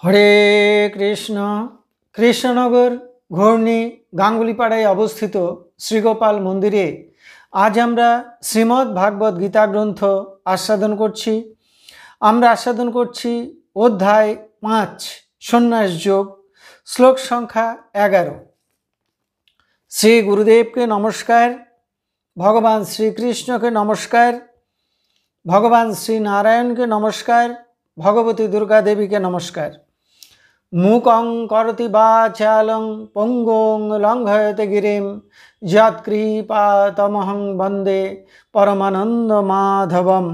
হরে কৃষ্ণ। কৃষ্ণনগর ঘূর্ণি গাঙ্গুলিপাড়ায় অবস্থিত শ্রীগোপাল মন্দিরে আজ আমরা শ্রীমদ্ ভাগবত গীতা গ্রন্থ আস্বাদন করছি। আমরা আস্বাদন করছি অধ্যায় 5 সন্ন্যাস যোগ, শ্লোক সংখ্যা 11। শ্রী গুরুদেবকে নমস্কার, ভগবান শ্রীকৃষ্ণকে নমস্কার, ভগবান শ্রী নারায়ণকে নমস্কার, ভগবতী দুর্গা দেবীকে নমস্কার। মুকং করতি বাচালং পঙ্গং লঙ্ঘয়তে গিরিম যৎকৃপাতমহং বন্দে পরমানন্দ মাধবম।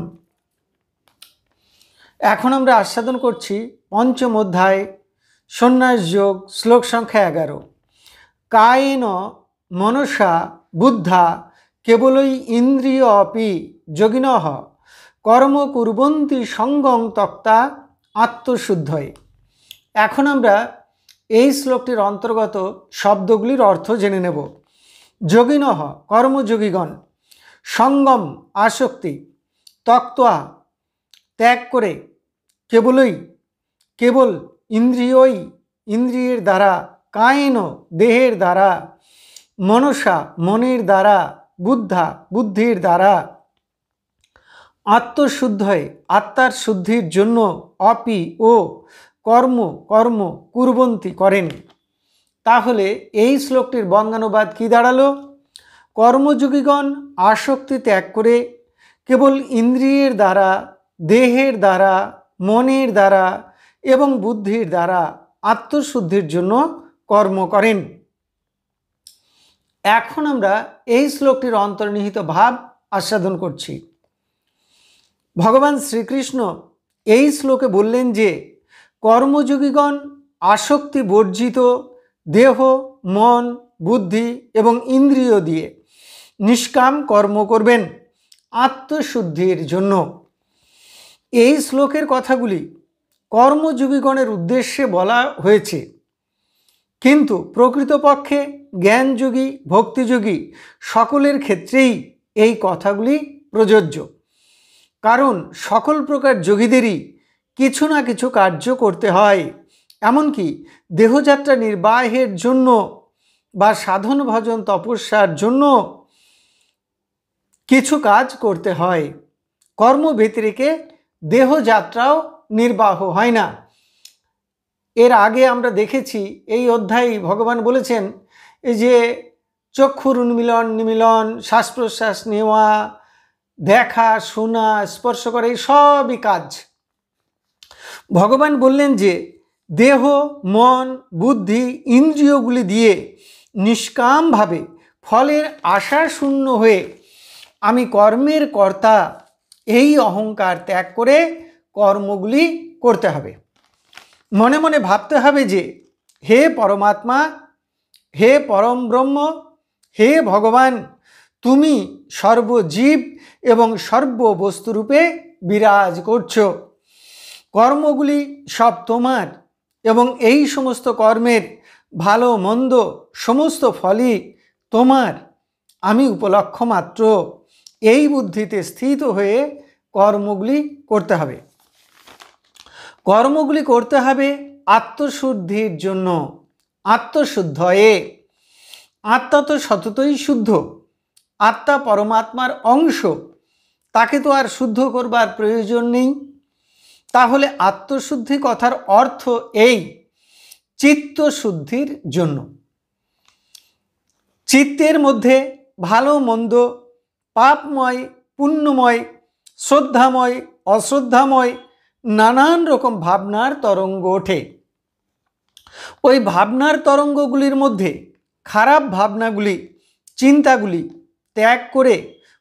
এখন আমরা আস্বাদন করছি পঞ্চম অধ্যায় সন্ন্যাস যোগ, শ্লোক সংখ্যা 11। কায়েন মনসা বুদ্ধা কেবলই ইন্দ্রিয় অপি যোগিনঃ কর্ম কুর্বন্তি সঙ্গং তক্তা আত্মশুদ্ধয়ে। এখন আমরা এই শ্লোকটির অন্তর্গত শব্দগুলির অর্থ জেনে নেব। যোগিনঃ কর্মযোগীগণ, সঙ্গম আসক্তি, ত্যক্ত্বা ত্যাগ করে, কেবলই কেবল ইন্দ্রিয়ই ইন্দ্রিয়ের দ্বারা, কায়েন দেহের দ্বারা, মনসা মনের দ্বারা, বুদ্ধা বুদ্ধির দ্বারা, আত্মশুদ্ধয়ে আত্মার শুদ্ধির জন্য, অপি ও কর্ম কর্ম কুর্বন্তি করেন। তাহলে এই শ্লোকটির বঙ্গানুবাদ কি দাঁড়ালো? কর্মযোগীগণ আসক্তি ত্যাগ করে কেবল ইন্দ্রিয়ের দ্বারা, দেহের দ্বারা, মনের দ্বারা এবং বুদ্ধির দ্বারা আত্মশুদ্ধির জন্য কর্ম করেন। এখন আমরা এই শ্লোকটির অন্তর্নিহিত ভাব আস্বাদন করছি। ভগবান শ্রীকৃষ্ণ এই শ্লোকে বললেন যে কর্মযোগীগণ আসক্তি বর্জিত দেহ, মন, বুদ্ধি এবং ইন্দ্রিয় দিয়ে নিষ্কাম কর্ম করবেন আত্মশুদ্ধির জন্য। এই শ্লোকের কথাগুলি কর্মযোগীগণের উদ্দেশ্যে বলা হয়েছে, কিন্তু প্রকৃতপক্ষে জ্ঞানযোগী, ভক্তিযোগী সকলের ক্ষেত্রেই এই কথাগুলি প্রযোজ্য। কারণ সকল প্রকার যোগীদেরই কিছু না কিছু কার্য করতে হয়, এমনকি দেহযাত্রা নির্বাহের জন্য বা সাধন ভজন তপস্যার জন্য কিছু কাজ করতে হয়। কর্ম ব্যতিরেকে দেহযাত্রাও নির্বাহ হয় না। এর আগে আমরা দেখেছি এই অধ্যায়ে ভগবান বলেছেন এই যে চক্ষুর উন্মিলন নিমিলন, শ্বাস প্রশ্বাস নেওয়া, দেখা, শোনা, স্পর্শ করা, এই সবই কাজ। ভগবান বললেন যে দেহ, মন, বুদ্ধি, ইন্দ্রিয়গুলি দিয়ে নিষ্কামভাবে ফলের আশা শূন্য হয়ে আমি কর্মের কর্তা, এই অহংকার ত্যাগ করে কর্মগুলি করতে হবে। মনে মনে ভাবতে হবে যে হে পরমাত্মা, হে পরম ব্রহ্ম, হে ভগবান, তুমি সর্বজীব এবং সর্ববস্তুরূপে বিরাজ করছো। কর্মগুলি সব তোমার এবং এই সমস্ত কর্মের ভালো মন্দ সমস্ত ফলই তোমার, আমি উপলক্ষ মাত্র। এই বুদ্ধিতে স্থিত হয়ে কর্মগুলি করতে হবে। কর্মগুলি করতে হবে আত্মশুদ্ধির জন্য, আত্মশুদ্ধয়ে। আত্মা তো সততই শুদ্ধ, আত্মা পরমাত্মার অংশ, তাকে তো আর শুদ্ধ করবার প্রয়োজন নেই। তাহলে আত্মশুদ্ধি কথার অর্থ এই চিত্তশুদ্ধির জন্য। চিত্তের মধ্যে ভালো মন্দ, পাপময় পুণ্যময়, শ্রদ্ধাময় অশ্রদ্ধাময় নানান রকম ভাবনার তরঙ্গ ওঠে। ওই ভাবনার তরঙ্গগুলির মধ্যে খারাপ ভাবনাগুলি, চিন্তাগুলি ত্যাগ করে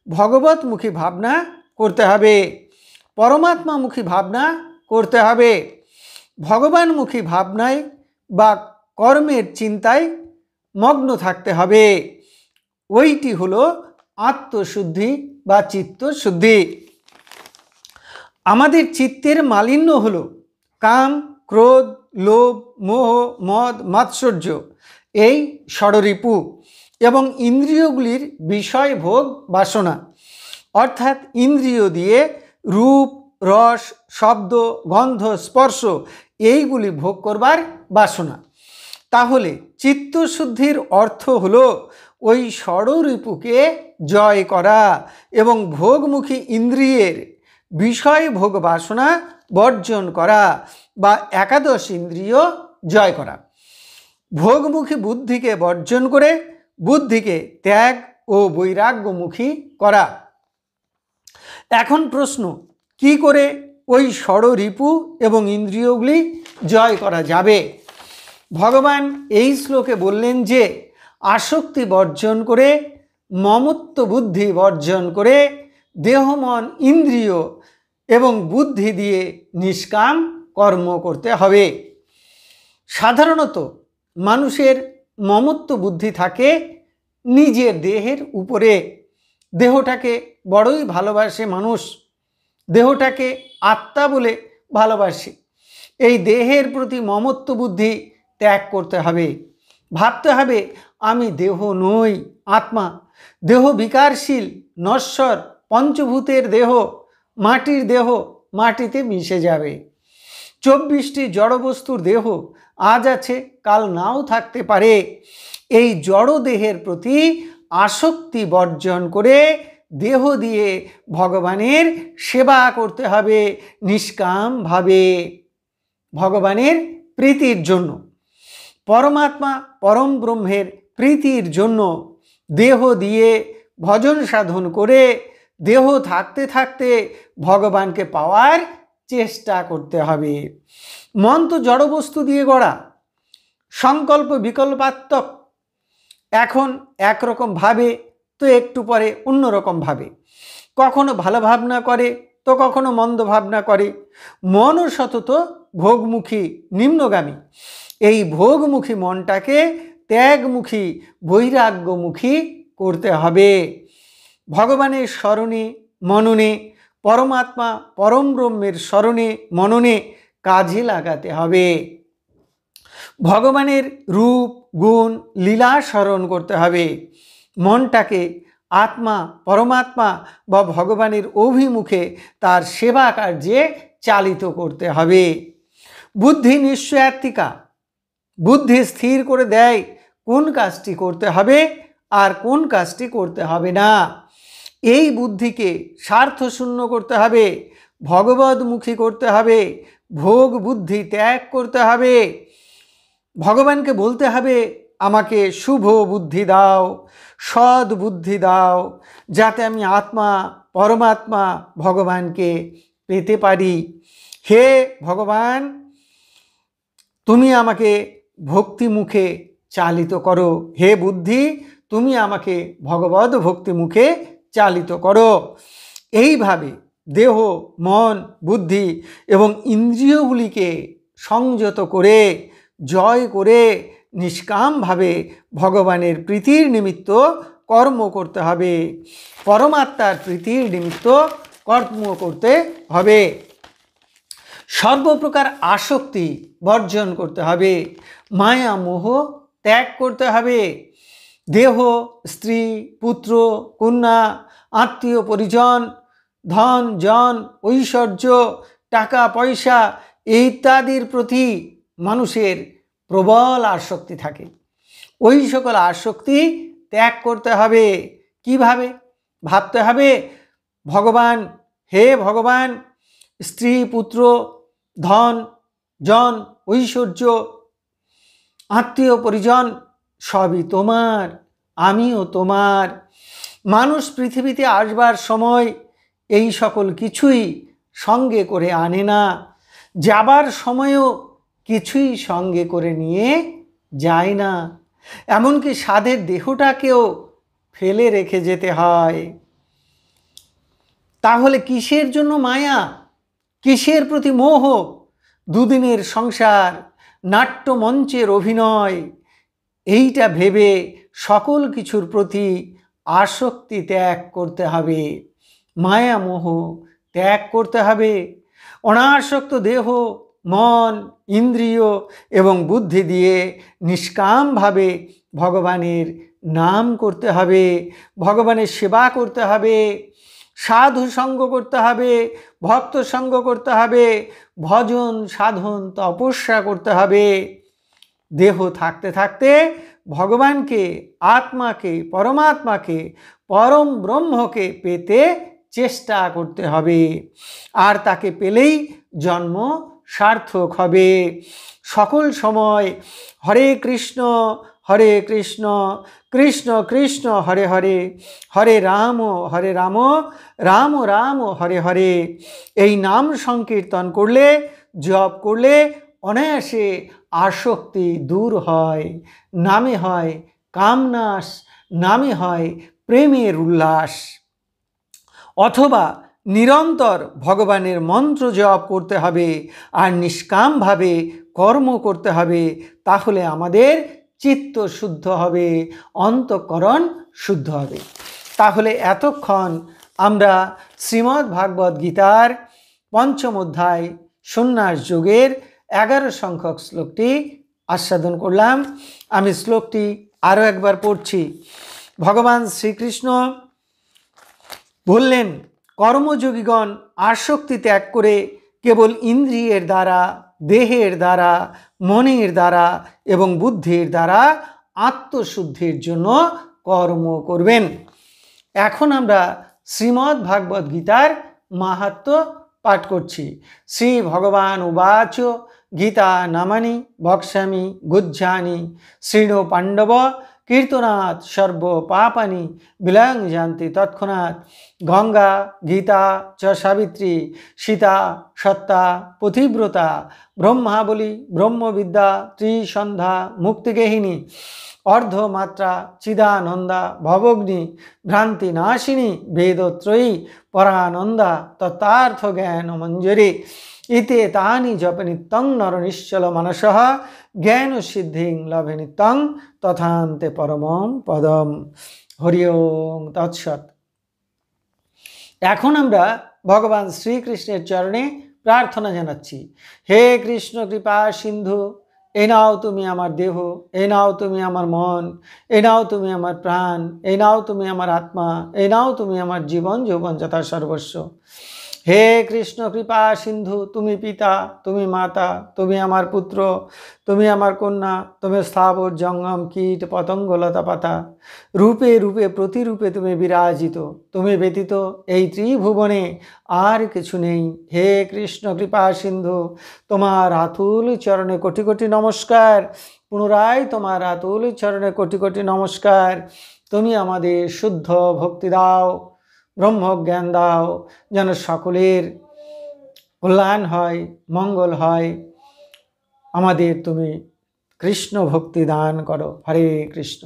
ভগবতমুখী ভাবনা করতে হবে, পরমাত্মামুখী ভাবনা করতে হবে। ভগবানমুখী ভাবনায় বা কর্মের চিন্তায় মগ্ন থাকতে হবে। ওইটি হলো আত্মশুদ্ধি বা চিত্তশুদ্ধি। আমাদের চিত্তের মালিন্য হলো কাম, ক্রোধ, লোভ, মোহ, মদ, মাৎসর্য, এই ষড়রিপু এবং ইন্দ্রিয়গুলির বিষয় ভোগ বাসনা। অর্থাৎ ইন্দ্রিয় দিয়ে রূপ, রস, শব্দ, গন্ধ, স্পর্শ এইগুলি ভোগ করবার বাসনা। তাহলে চিত্তশুদ্ধির অর্থ হলো ওই ষড়রিপুকে জয় করা এবং ভোগমুখী ইন্দ্রিয়ের বিষয় ভোগ বাসনা বর্জন করা বা একাদশ ইন্দ্রিয় জয় করা। ভোগমুখী বুদ্ধিকে বর্জন করে বুদ্ধিকে ত্যাগ ও বৈরাগ্যমুখী করা। এখন প্রশ্ন, কি করে ওই ষড়রিপু এবং ইন্দ্রিয়গুলি জয় করা যাবে? ভগবান এই শ্লোকে বললেন যে আসক্তি বর্জন করে, মমত্ব বুদ্ধি বর্জন করে, দেহ মন ইন্দ্রিয় এবং বুদ্ধি দিয়ে নিষ্কাম কর্ম করতে হবে। সাধারণত মানুষের মমত্ব বুদ্ধি থাকে নিজের দেহের উপরে। দেহটাকে বড়ই ভালোবাসে মানুষ, দেহটাকে আত্মা বলে ভালোবাসে। এই দেহের প্রতি মমত্ব বুদ্ধি ত্যাগ করতে হবে। ভাবতে হবে আমি দেহ নই, আত্মা। দেহ বিকারশীল, নশ্বর, পঞ্চভূতের দেহ, মাটির দেহ মাটিতে মিশে যাবে। 24টি জড়বস্তুর দেহ আজ আছে, কাল নাও থাকতে পারে। এই জড় দেহের প্রতি আসক্তি বর্জন করে দেহ দিয়ে ভগবানের সেবা করতে হবে নিষ্কামভাবে, ভগবানের প্রীতির জন্য। পরমাত্মা পরম ব্রহ্মের প্রীতির জন্য দেহ দিয়ে ভজন সাধন করে দেহ থাকতে থাকতে ভগবানকে পাওয়ার চেষ্টা করতে হবে। মন তো জড়বস্তু দিয়ে গড়া, সংকল্প বিকল্পাত্মক। এখন একরকম ভাবে তো একটু পরে অন্যরকম ভাবে, কখনো ভালো ভাবনা করে তো কখনো মন্দ ভাবনা করে। মনও সতত ভোগমুখী, নিম্নগামী। এই ভোগমুখী মনটাকে ত্যাগমুখী, বৈরাগ্যমুখী করতে হবে। ভগবানের স্মরণে মননে, পরমাত্মা পরম ব্রহ্মের স্মরণে মননে কাজে লাগাতে হবে। ভগবানের রূপ গুণ লীলা স্মরণ করতে হবে। মনটাকে আত্মা পরমাত্মা বা ভগবানের অভিমুখে তার সেবা কার্যে চালিত করতে হবে। বুদ্ধি নিশ্চয়াত্মিকা, বুদ্ধি স্থির করে দেয় কোন কাজটি করতে হবে আর কোন কাজটি করতে হবে না। এই বুদ্ধিকে স্বার্থশূন্য করতে হবে, ভগবদ্মুখী করতে হবে, ভোগ বুদ্ধি ত্যাগ করতে হবে। ভগবানকে বলতে হবে আমাকে শুভ বুদ্ধি দাও, সৎ বুদ্ধি দাও, যাতে আমি আত্মা পরমাত্মা ভগবানকে পেতে পারি। হে ভগবান, তুমি আমাকে ভক্তিমুখে চালিত করো। হে বুদ্ধি, তুমি আমাকে ভগবদ ভক্তিমুখে চালিত করো। এইভাবে দেহ মন বুদ্ধি এবং ইন্দ্রিয়গুলিকে সংযত করে জয় করে নিষ্কামভাবে ভগবানের প্রীতির নিমিত্ত কর্ম করতে হবে, পরমাত্মার প্রীতির নিমিত্ত কর্ম করতে হবে। সর্বপ্রকার আসক্তি বর্জন করতে হবে, মায়া মোহ ত্যাগ করতে হবে। দেহ, স্ত্রী, পুত্র, কন্যা, আত্মীয় পরিজন, ধন জন, ঐশ্বর্য, টাকা পয়সা ইত্যাদির প্রতি মানুষের প্রবল আসক্তি থাকে। ওই সকল আসক্তি ত্যাগ করতে হবে। কিভাবে? ভাবতে হবে ভগবান, হে ভগবান, স্ত্রী পুত্র ধন জন ঐশ্বর্য আত্মীয় পরিজন সবই তোমার, আমিও তোমার। মানুষ পৃথিবীতে আসবার সময় এই সকল কিছুই সঙ্গে করে আনে না, যাবার সময়ও কিছুই সঙ্গে করে নিয়ে যায় না। এমনকি সাধের দেহটাকেও ফেলে রেখে যেতে হয়। তাহলে কিসের জন্য মায়া, কিসের প্রতি মোহ? দুদিনের সংসার, নাট্যমঞ্চের অভিনয়, এইটা ভেবে সকল কিছুর প্রতি আসক্তি ত্যাগ করতে হবে, মায়া মোহ ত্যাগ করতে হবে। অনাসক্ত দেহ মন ইন্দ্রিয় এবং বুদ্ধি দিয়ে নিষ্কামভাবে ভগবানের নাম করতে হবে, ভগবানের সেবা করতে হবে, সাধু সঙ্গ করতে হবে, ভক্ত সঙ্গ করতে হবে, ভজন সাধন তপস্যা করতে হবে। দেহ থাকতে থাকতে ভগবানকে, আত্মাকে, পরমাত্মাকে, পরম ব্রহ্মকে পেতে চেষ্টা করতে হবে। আর তাকে পেলেই জন্ম সার্থক হবে। সকল সময় হরে কৃষ্ণ কৃষ্ণ কৃষ্ণ হরে হরে, হরে রাম রাম রাম হরে হরে, এই নাম সংকীর্তন করলে, জপ করলে অনায়াসে আসক্তি দূর হয়। নামে হয় কামনাশ, নামে হয় প্রেমের উল্লাস। অথবা নিরন্তর ভগবানের মন্ত্র জপ করতে হবে আর নিষ্কামভাবে কর্ম করতে হবে। তাহলে আমাদের চিত্ত শুদ্ধ হবে, অন্তঃকরণ শুদ্ধ হবে। তাহলে এতক্ষণ আমরা শ্রীমদ্ ভাগবত গীতার পঞ্চম অধ্যায় সন্ন্যাস যোগের 11 সংখ্যক শ্লোকটি আস্বাদন করলাম। আমি শ্লোকটি আরও একবার পড়ছি। ভগবান শ্রীকৃষ্ণ বললেন, কর্মযোগীগণ আসক্তি ত্যাগ করে কেবল ইন্দ্রিয়ের দ্বারা, দেহের দ্বারা, মনের দ্বারা এবং বুদ্ধির দ্বারা আত্মশুদ্ধির জন্য কর্ম করবেন। এখন আমরা শ্রীমদ্ ভাগবত গীতার মাহাত্ম্য পাঠ করছি। শ্রী ভগবান উবাচ, গীতা নামানি বক্ষ্যামি গুহ্যানি শৃণু পাণ্ডব, কীর্তনাৎ সর্ব পাপানি বিলয়ং যান্তি তৎক্ষণাৎ। গঙ্গা গীতা চ সাবিত্রী সীতা সত্তা পতিব্রতা ব্রহ্মাবলী ব্রহ্মবিদ্যা ত্রিসন্ধ্যা মুক্তিগেহিনী অর্ধমাত্রা চিদানন্দা ভবগ্নি ভ্রান্তি নাশিনী বেদত্রয়ী পরানন্দা তত্তার্থ জ্ঞান মঞ্জরি ইতে তানি জপে নিত্যং নর নিশ্চল মানসঃ জ্ঞান সিদ্ধিং লভে নিত্যং তথান্তে পরমম পদম। হরি ওম তৎসৎ। এখন আমরা ভগবান শ্রীকৃষ্ণের চরণে প্রার্থনা জানাচ্ছি। হে কৃষ্ণ কৃপা সিন্ধু, এ নাও তুমি আমার দেহ, এ নাও তুমি আমার মন, এ নাও তুমি আমার প্রাণ, এ নাও তুমি আমার আত্মা, এ নাও তুমি আমার জীবন যৌবন যথা সর্বস্ব। হে কৃষ্ণ কৃপা সিন্ধু, তুমি পিতা, তুমি মাতা, তুমি আমার পুত্র, তুমি আমার কন্যা, তুমি স্থাবর জঙ্গম কীট পতঙ্গ লতা পাতা, রূপে রূপে প্রতিরূপে তুমি বিরাজিত। তুমি ব্যতীত এই ত্রিভুবনে আর কিছু নেই। হে কৃষ্ণ কৃপা সিন্ধু, তোমার আতুল চরণে কোটি কোটি নমস্কার। পুনরায় তোমার আতুল চরণে কোটি কোটি নমস্কার। তুমি আমাদের শুদ্ধ ভক্তি দাও, ব্রহ্মজ্ঞান দাও, যেন সকলের কল্যাণ হয়, মঙ্গল হয়। আমাদের তুমি কৃষ্ণ ভক্তি দান করো। হরে কৃষ্ণ।